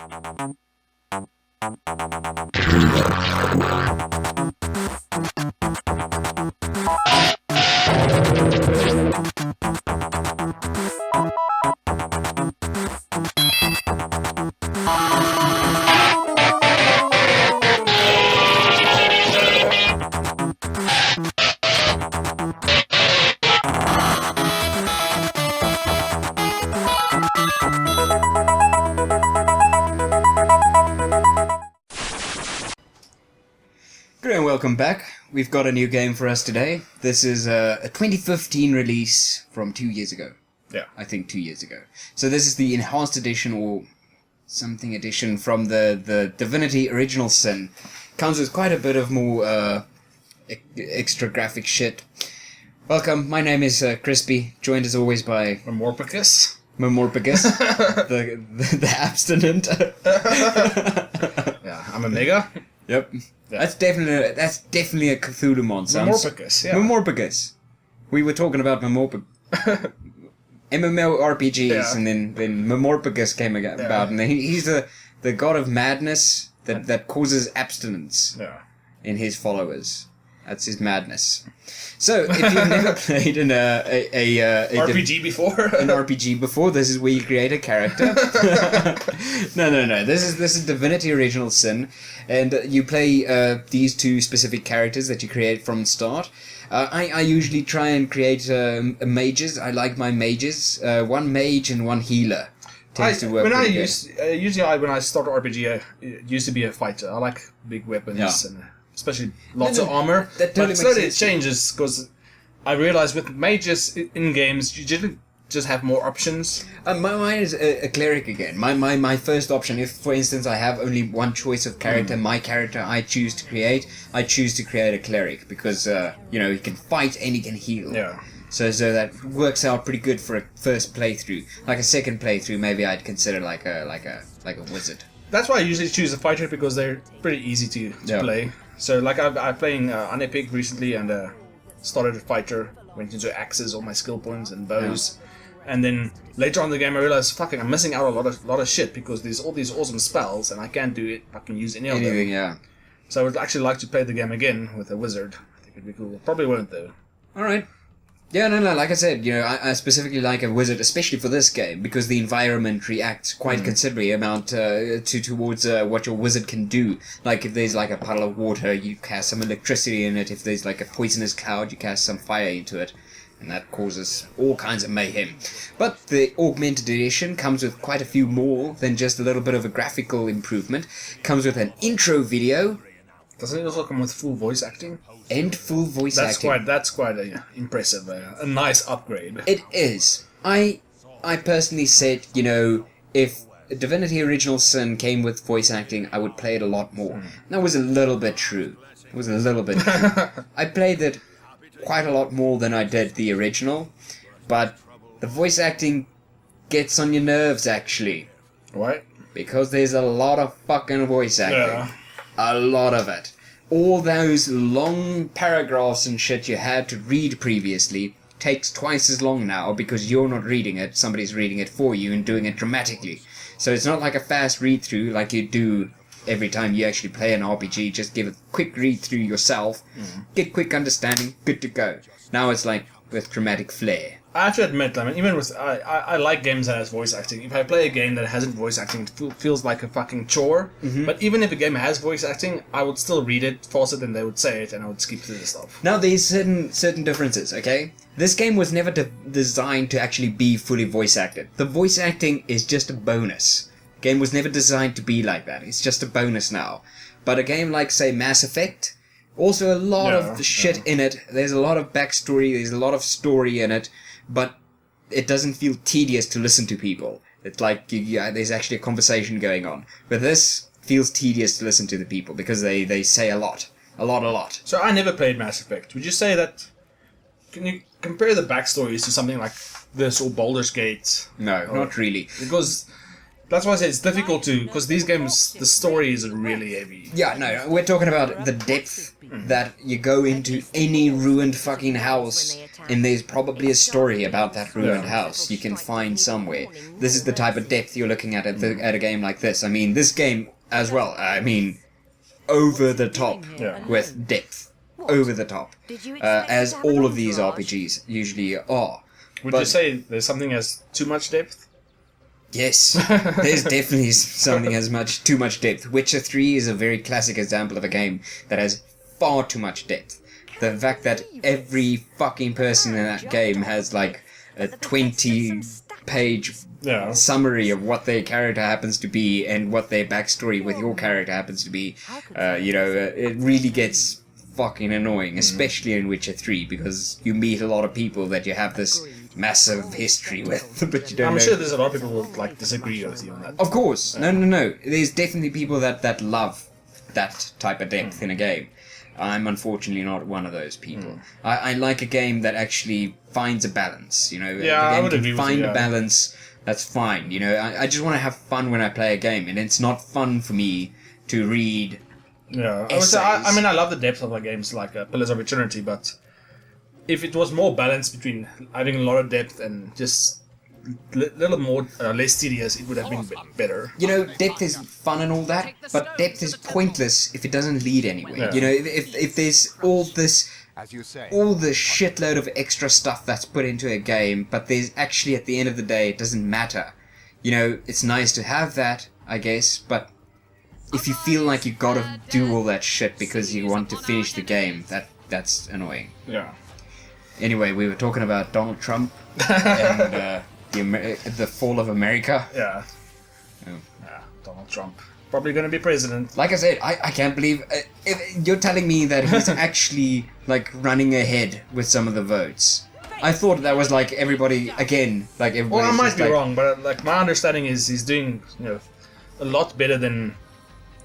And welcome back. We've got a new game for us today. This is a 2015 release from 2 years ago. Yeah. I think 2 years ago. So this is the enhanced edition or something edition from the Divinity Original Sin. Comes with quite a bit of more extra graphic shit. Welcome, my name is Crispy, joined as always by... Memorpicus, the abstinent. Yeah, I'm a nigga. Yep. Yeah. That's definitely a Cthulhu monster. Memorpicus, yeah. Memorpicus. We were talking about MMORPGs, and then Memorpicus came about, and he's the god of madness that causes abstinence in his followers. That's his madness. So, if you've never played an RPG before, this is where you create a character. No. This is Divinity Original Sin, and you play these two specific characters that you create from the start. I usually try and create mages. I like my mages. One mage and one healer. When I start RPG, it used to be a fighter. I like big weapons and especially lots of armor. That totally but slowly makes it changes because I realized with mages in games you just have more options. Mine is a cleric again. My first option, if for instance I have only one choice of character, my character I choose to create a cleric because he can fight and he can heal. Yeah. So that works out pretty good for a first playthrough. Like a second playthrough, maybe I'd consider like a wizard. That's why I usually choose a fighter because they're pretty easy to play. So like I'm playing Unepic recently and started a fighter, went into axes, all my skill points and bows, and then later on in the game I realized I'm missing out a lot of shit because there's all these awesome spells and I can't use any of them. Yeah. So I would actually like to play the game again with a wizard. I think it'd be cool. Probably won't though. All right. Yeah, no. Like I said, I specifically like a wizard, especially for this game, because the environment reacts quite considerably towards what your wizard can do. Like if there's like a puddle of water, you cast some electricity in it. If there's like a poisonous cloud, you cast some fire into it, and that causes all kinds of mayhem. But the augmented edition comes with quite a few more than just a little bit of a graphical improvement. Comes with an intro video. Doesn't it also come with full voice acting? And full voice acting. That's quite impressive. A nice upgrade. It is. I personally said, if Divinity Original Sin came with voice acting, I would play it a lot more. That was a little bit true. I played it quite a lot more than I did the original, but the voice acting gets on your nerves, actually. What? Because there's a lot of fucking voice acting. Yeah. A lot of it. All those long paragraphs and shit you had to read previously takes twice as long now because you're not reading it, somebody's reading it for you and doing it dramatically. So it's not like a fast read-through like you do every time you actually play an RPG. Just give a quick read-through yourself, get quick understanding, good to go. Now it's like with dramatic flair. I have to admit, even with I like games that has voice acting. If I play a game that hasn't voice acting, it feels like a fucking chore. But even if a game has voice acting, I would still read it faster than they would say it, and I would skip through the stuff. Now there's certain differences, okay? This game was never designed to actually be fully voice acted. The voice acting is just a bonus. The game was never designed to be like that. It's just a bonus now. But a game like, say, Mass Effect, also a lot of the shit in it. There's a lot of backstory, there's a lot of story in it. But it doesn't feel tedious to listen to people. It's like there's actually a conversation going on. But this feels tedious to listen to the people because they say a lot. So I never played Mass Effect. Would you say that... Can you compare the backstories to something like this or Baldur's Gate? No, not really. Because... That's why I say it's difficult to... Because these games, the story is really heavy. Yeah, no, we're talking about the depth that you go into any ruined fucking house and there's probably a story about that ruined house you can find somewhere. This is the type of depth you're looking at at a game like this. I mean, this game as well, I mean, over the top with depth. Over the top. As all of these RPGs usually are. Would you say there's something as too much depth? Yes, there's definitely something as too much depth. Witcher 3 is a very classic example of a game that has far too much depth. The fact that every fucking person in that game has like a 20-page summary of what their character happens to be and what their backstory with your character happens to be, it really gets fucking annoying, especially in Witcher 3, because you meet a lot of people that you have this massive history with, but you don't know. Sure there's a lot of people who like disagree with you on that. Of course. No. There's definitely people that love that type of depth in a game. I'm unfortunately not one of those people. I like a game that actually finds a balance, you know. Yeah, I would agree with you. Find a balance, that's fine, you know. I just want to have fun when I play a game, and it's not fun for me to read essays. I mean, I love the depth of games like Pillars of Eternity, but if it was more balanced between having a lot of depth and just little more less tedious, it would have been better. You know, depth is fun and all that, but depth is pointless if it doesn't lead anywhere. Yeah. You know, if there's all this, all the shitload of extra stuff that's put into a game, but there's actually at the end of the day it doesn't matter. You know, it's nice to have that, I guess, but if you feel like you gotta do all that shit because you want to finish the game, that's annoying. Yeah. Anyway, we were talking about Donald Trump and the fall of America. Yeah. Oh. Yeah, Donald Trump. Probably going to be president. Like I said, I can't believe... if you're telling me that he's actually, like, running ahead with some of the votes. I thought that was, like, everybody... Again, like, everybody... Well, I might be wrong, but, like, my understanding is he's doing, a lot better than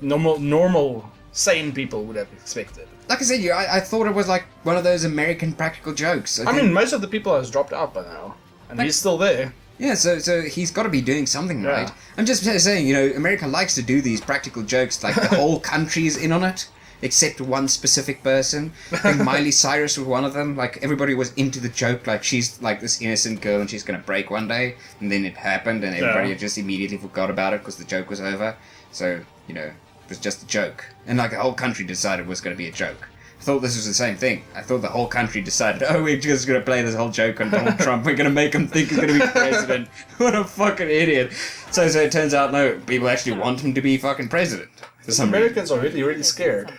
normal sane people would have expected. Like I said, I thought it was like one of those American practical jokes. I mean, most of the people has dropped out by now, and he's still there. Yeah, so he's got to be doing something right. I'm just saying, America likes to do these practical jokes, like the whole country's in on it, except one specific person. I think Miley Cyrus was one of them. Like, everybody was into the joke, like she's like this innocent girl and she's going to break one day, and then it happened, and everybody just immediately forgot about it because the joke was over. So, it was just a joke. And like the whole country decided it was going to be a joke. I thought this was the same thing. I thought the whole country decided, we're just going to play this whole joke on Donald Trump. We're going to make him think he's going to be president. What a fucking idiot. So it turns out, no, people actually want him to be fucking president. Americans are really, really scared.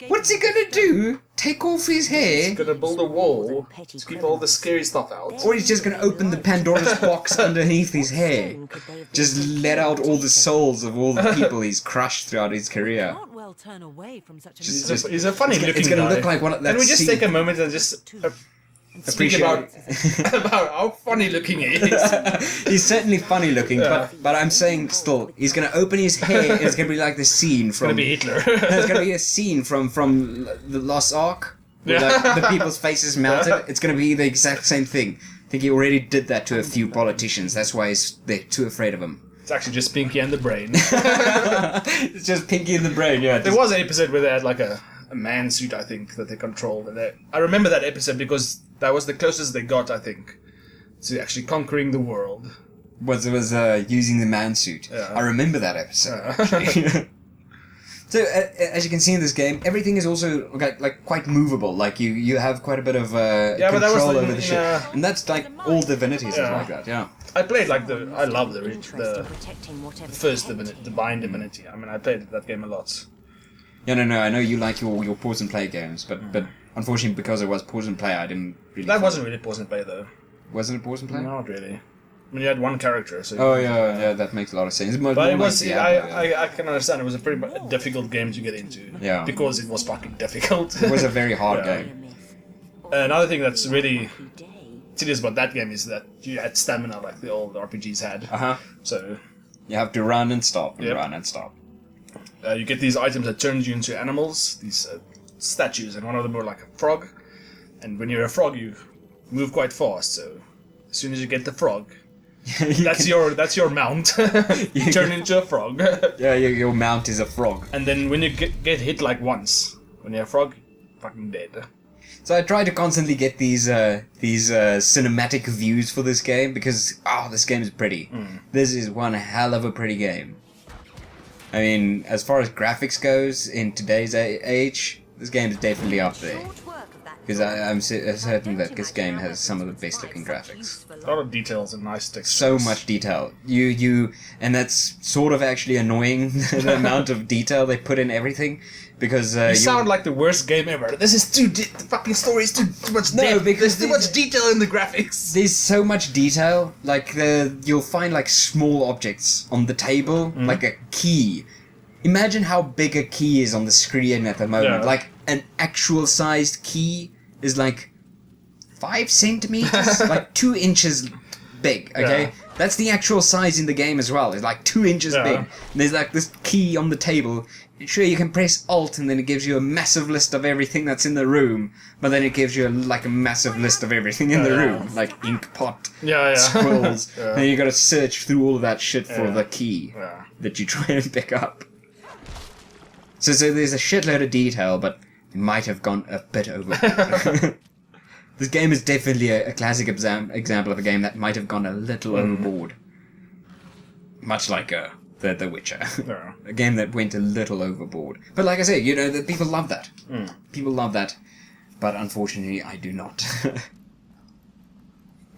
What's he gonna do? Take off his hair? He's gonna build a wall to keep all the scary stuff out. Or he's just gonna open the Pandora's box underneath his hair. Just let out all the souls of all the people he's crushed throughout his career. He's a funny looking guy. It's gonna look like one of that. Can we just take a moment and just... speak about how funny looking he is. He's certainly funny looking, but I'm saying still, he's going to open his hair and it's going to be like the scene from... It's going to be Hitler. It's going to be a scene from the Lost Ark, where the people's faces melted. It's going to be the exact same thing. I think he already did that to a few politicians. That's why they're too afraid of him. It's actually just Pinky and the Brain. It's just Pinky and the Brain, yeah. There was an episode where they had like a man suit, I think, that they controlled. And I remember that episode because that was the closest they got, I think, to actually conquering the world. Was using the man suit. Yeah. I remember that episode. Actually. So, as you can see in this game, everything is also like quite movable. Like you have quite a bit of control over the shit, and that's like all Divinities is like that. Yeah. I played I love the first Divine Divinity. I mean, I played that game a lot. Yeah, no, I know you like your pause and play games, but unfortunately because it was pause and play, I didn't really... That wasn't really pause and play, though. Wasn't it pause and play? Not really. I mean, you had one character, so... Oh, yeah, that makes a lot of sense. But it was... I can understand, it was a pretty difficult game to get into. Yeah. Because it was fucking difficult. It was a very hard game. Another thing that's really tedious about that game is that you had stamina like the old RPGs had. Uh-huh. So... You have to run and stop, run and stop. You get these items that turn you into animals, these statues, and one of them are like a frog. And when you're a frog, you move quite fast. So as soon as you get the frog, that's your mount. You turn into a frog. Yeah, your mount is a frog. And then when you get hit like once, when you're a frog, fucking dead. So I try to constantly get these cinematic views for this game because this game is pretty. This is one hell of a pretty game. I mean, as far as graphics goes in today's age, this game is definitely up there. Because I'm certain that this game has some of the best looking graphics. A lot of details and nice textures. So much detail. And that's sort of actually annoying, the amount of detail they put in everything. Because you sound like the worst game ever. This is the fucking story is too much depth. No, because there's too much detail in the graphics. There's so much detail. Like you'll find like small objects on the table, like a key. Imagine how big a key is on the screen at the moment. Yeah. Like an actual sized key is like 5 centimeters, like 2 inches big. Okay, Yeah. that's the actual size in the game as well. It's like 2 inches big. And there's like this key on the table. Sure, you can press Alt and then it gives you a massive list of everything that's in the room, but then it gives you a massive list of everything in the room, like ink pot, squirrels. And then you got to search through all of that shit for the key that you try and pick up. So there's a shitload of detail, but it might have gone a bit overboard. This game is definitely a classic example of a game that might have gone a little overboard. Much like The Witcher. A game that went a little overboard. But like I say, the people love that. People love that. But unfortunately, I do not.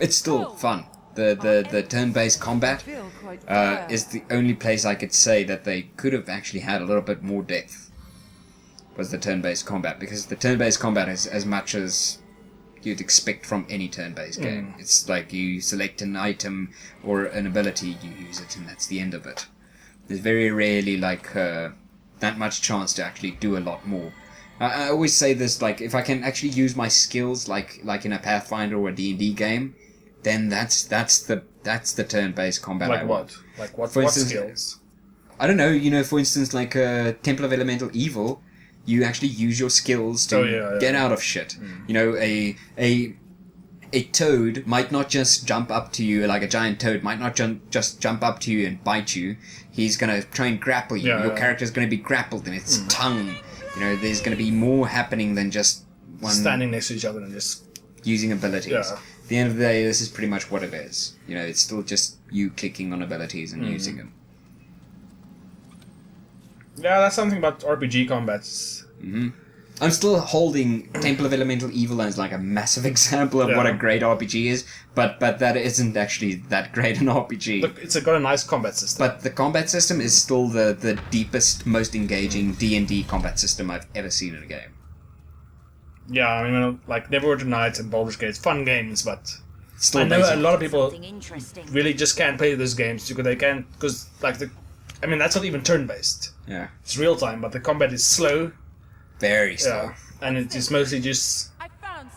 It's still fun. The turn-based combat is the only place I could say that they could have actually had a little bit more depth. Was the turn-based combat. Because the turn-based combat is as much as you'd expect from any turn-based game. It's like you select an item or an ability, you use it, and that's the end of it. There's very rarely that much chance to actually do a lot more. I always say this, like, if I can actually use my skills like in a Pathfinder or a D&D game, then that's the turn-based combat. Like I what? want. Like what? For What instance, skills? I don't know. For instance, like Temple of Elemental Evil, you actually use your skills to get out of shit. A toad might not just jump up to you, like a giant toad might not just jump up to you and bite you. He's going to try and grapple you. Your character's going to be grappled in its tongue. There's going to be more happening than just one... Standing next to each other and just... using abilities. Yeah. At the end of the day, this is pretty much what it is. It's still just you clicking on abilities and using them. Yeah, that's something about RPG combats. I'm still holding Temple of Elemental Evil as like a massive example of what a great RPG is, but that isn't actually that great an RPG. Look, it's got a nice combat system. But the combat system is still the deepest, most engaging D&D combat system I've ever seen in a game. Yeah, I mean, like Neverwinter Nights and Baldur's Gate, fun games, but Still I know basic. a lot of people really just can't play those games because they can't, because like that's not even turn-based. Yeah. It's real time, but the combat is slow. Very slow. And it is mostly just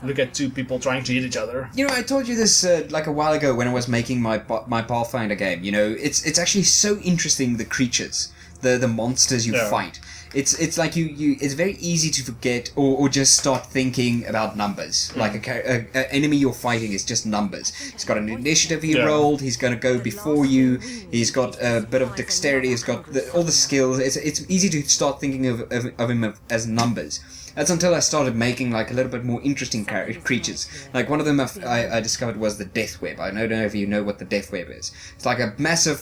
look at two people trying to hit each other. I told you this like a while ago when I was making my Pathfinder game. It's actually so interesting, the creatures, the monsters you fight. It's like you it's very easy to forget or just start thinking about numbers. Like a enemy you're fighting is just numbers. He's got an initiative he rolled. He's going to go before you. He's got a bit of dexterity. He's got all the skills. It's easy to start thinking of him as numbers. That's until I started making like a little bit more interesting creatures. Like one of them I discovered was the Death Web. I don't know if you know what the Death Web is. It's like a massive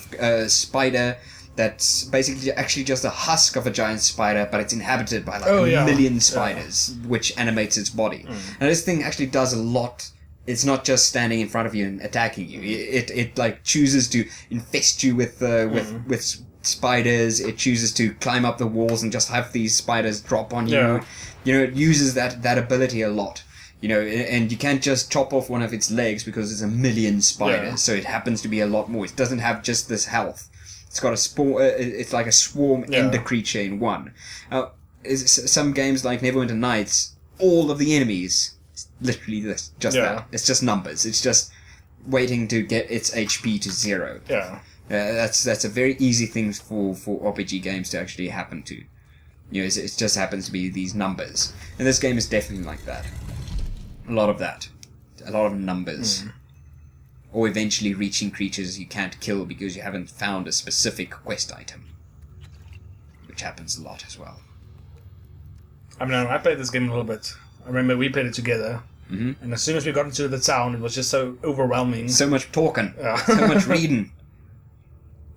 spider that's basically actually just a husk of a giant spider, but it's inhabited by like a million spiders, which animates its body. And this thing actually does a lot. It's not just standing in front of you and attacking you. It like chooses to infest you with spiders. It chooses to climb up the walls and just have these spiders drop on you. It uses that ability a lot. And you can't just chop off one of its legs because there's a million spiders. So it happens to be a lot more. It doesn't have just this health. It's got a spawn. It's like a swarm ender creature in one. Some games like Neverwinter Nights, all of the enemies, literally that. It's just numbers. It's just waiting to get its HP to 0. Yeah. That's a very easy thing for RPG games to actually happen to. It just happens to be these numbers, and this game is definitely like that. A lot of that, a lot of numbers. Or eventually reaching creatures you can't kill because you haven't found a specific quest item. Which happens a lot as well. I mean, I played this game a little bit. I remember we played it together. Mm-hmm. And as soon as we got into the town, it was just so overwhelming. So much talking. Yeah. So much reading.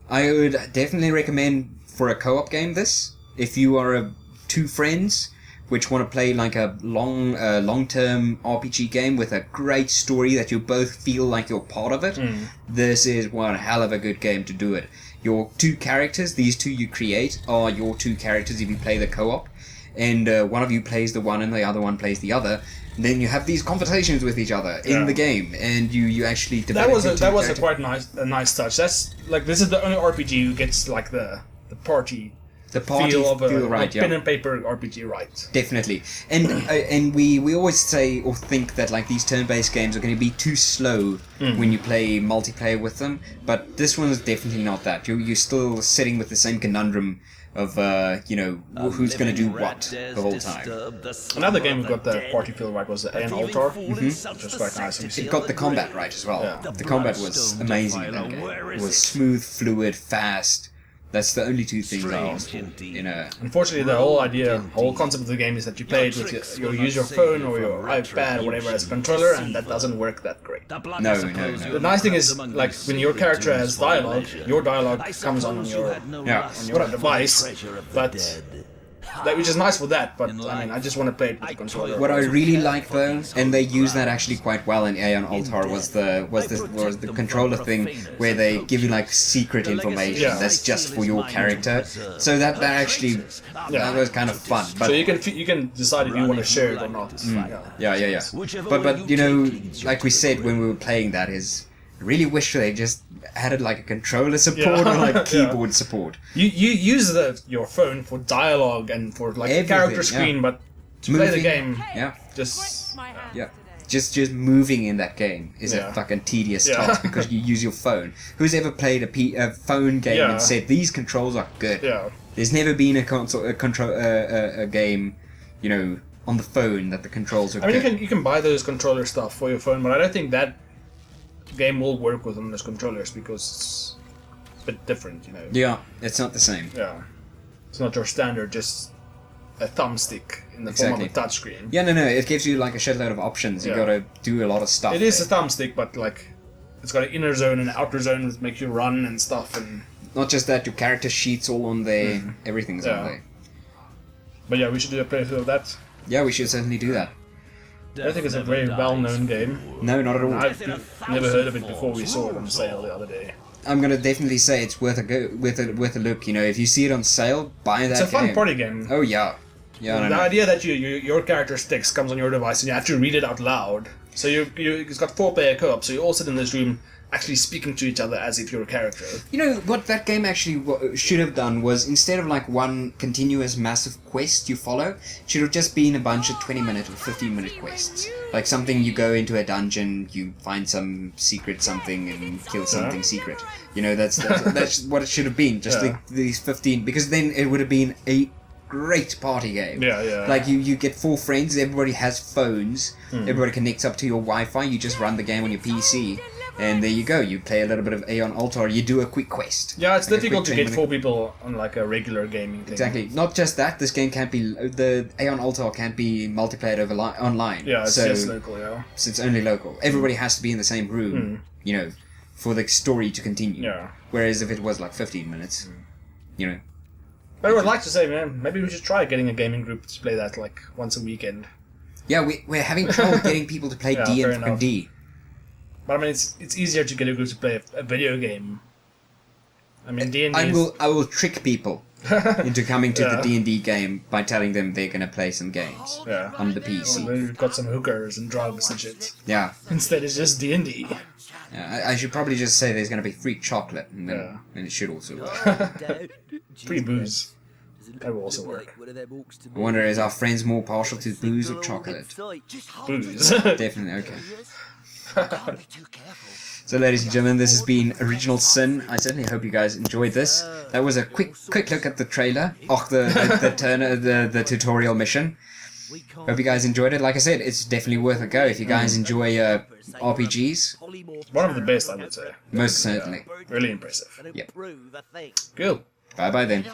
I would definitely recommend for a co-op game this. If you are two friends which want to play like a long-term RPG game with a great story that you both feel like you're part of it, this is one hell of a good game to do it. Your two characters, these two you create, are your two characters if you play the co-op. And one of you plays the one and the other one plays the other. And then you have these conversations with each other in the game, and you actually develop. That was a quite nice touch. That's like, this is the only RPG who gets like the party feel of a right, pen and paper RPG, right? Definitely. And we always say or think that like these turn-based games are going to be too slow when you play multiplayer with them, but this one is definitely not that. You're still sitting with the same conundrum of who's going to do what the whole time. Another game we got the party feel right was the Aeon Altar, which was quite nice. It got the combat right as well. Yeah. The combat was amazing in that game. It was smooth, fluid, fast. That's the only two things I asked for. Unfortunately, the whole concept of the game is that you play it with you use your phone or your iPad or whatever as a controller, and that doesn't work that great. No. The nice thing is, like, when your character has dialogue, your dialogue comes on your device, but which is nice for that. But I mean, I just want to play it with the controller. What I really like though, and they use that actually quite well in Aeon Altar, was the controller thing where they give you like secret information that's just for your character. So that actually that was kind of fun. But so you can decide if you want to share it or not. Yeah. But like we said when we were playing that, is I really wish they just added like a controller support or like keyboard support. You use your phone for dialogue and for like a character screen, but to play the game, just moving in that game is a fucking tedious task because you use your phone. Who's ever played a phone game and said these controls are good? Yeah. There's never been a game, on the phone that the controls are good. I mean, you can buy those controller stuff for your phone, but I don't think that game will work with those controllers because it's a bit different, Yeah, it's not the same. Yeah, it's not your standard just a thumbstick in the form of a touchscreen. Yeah, no, it gives you like a shitload of options. You gotta do a lot of stuff. It is a thumbstick, but like it's got an inner zone and an outer zone that makes you run and stuff, and not just that, your character sheets all on there, everything's on there. But yeah, we should do a playthrough of that. Yeah, we should certainly do that. I don't think it's a very well-known game. No, not at all. I've never heard of it before we saw it on sale the other day. I'm gonna definitely say it's worth a look. If you see it on sale, buy that game. It's a fun party game. Oh yeah. Yeah, the idea that your character's text comes on your device and you have to read it out loud. So it's got 4-player co-op, so you all sit in this room actually speaking to each other as if you're a character. What that game actually should have done was, instead of like one continuous massive quest you follow, it should have just been a bunch of 20-minute or 15-minute quests. Like something, you go into a dungeon, you find some secret something and kill something secret. That's what it should have been. Just these 15, because then it would have been a great party game. Yeah. Like you get 4 friends, everybody has phones, everybody connects up to your Wi-Fi, you just run the game on your PC. And there you go. You play a little bit of Aeon Altar. You do a quick quest. Yeah, it's difficult to get 4 people on like a regular gaming thing. Exactly. Not just that. This game can't be. The Aeon Altar can't be multiplayer over online. Yeah, it's just local. Yeah. So it's only local. Everybody has to be in the same room. For the story to continue. Yeah. Whereas if it was like 15 minutes, But I would like to say, man, maybe we should try getting a gaming group to play that like once a weekend. Yeah, we're having trouble getting people to play D&D. But I mean, it's easier to get a group to play a video game. I mean, D&D. I will trick people into coming to the D&D game by telling them they're gonna play some games on the PC. Well, we've got some hookers and drugs and shit. Yeah. Instead, it's just D&D. Yeah, I should probably just say there's gonna be free chocolate, and then it should also work. Free booze. That will also work. I wonder, is our friends more partial to booze or chocolate? Booze. Definitely, okay. So, ladies and gentlemen, this has been Original Sin. I certainly hope you guys enjoyed this. That was a quick look at the trailer, the tutorial mission. Hope you guys enjoyed it. Like I said, it's definitely worth a go if you guys enjoy RPGs. One of the best, I would say. Most certainly. Really impressive. Yep. Cool. Bye then.